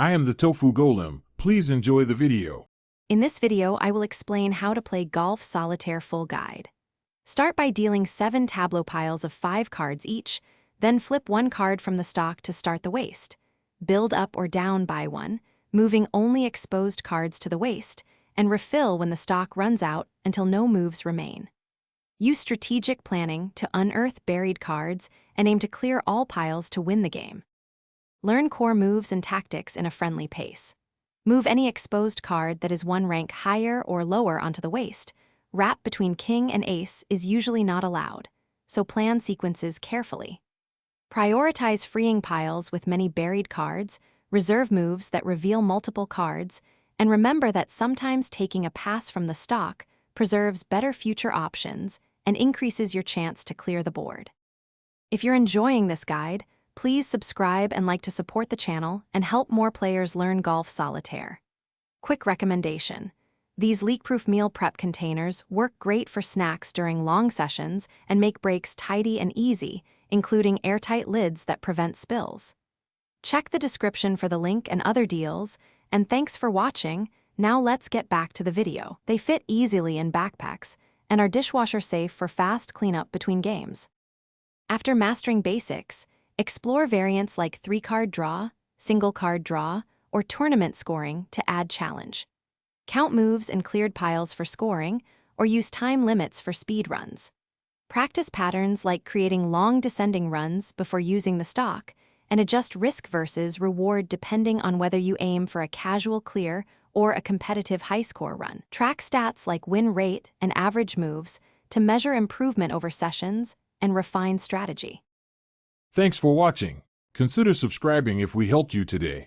I am the Tofu Golem. Please enjoy the video. In this video, I will explain how to play Golf Solitaire full guide. Start by dealing 7 Tableau piles of 5 cards each, then flip 1 card from the stock to start the waist. Build up or down by 1, moving only exposed cards to the waist, and refill when the stock runs out until no moves remain. Use strategic planning to unearth buried cards and aim to clear all piles to win the game. Learn core moves and tactics in a friendly pace. Move any exposed card that is 1 rank higher or lower onto the waist. Wrap between king and ace is usually not allowed, so plan sequences carefully. Prioritize freeing piles with many buried cards, reserve moves that reveal multiple cards, and remember that sometimes taking a pass from the stock preserves better future options and increases your chance to clear the board. If you're enjoying this guide, please subscribe and like to support the channel and help more players learn Golf Solitaire. Quick recommendation: these leak-proof meal prep containers work great for snacks during long sessions and make breaks tidy and easy, including airtight lids that prevent spills. Check the description for the link and other deals, and thanks for watching. Now let's get back to the video. They fit easily in backpacks and are dishwasher safe for fast cleanup between games. After mastering basics, explore variants like 3-card draw, single card draw, or tournament scoring to add challenge. Count moves and cleared piles for scoring, or use time limits for speed runs. Practice patterns like creating long descending runs before using the stock, and adjust risk versus reward depending on whether you aim for a casual clear or a competitive high-score run. Track stats like win rate and average moves to measure improvement over sessions and refine strategy. Thanks for watching. Consider subscribing if we helped you today.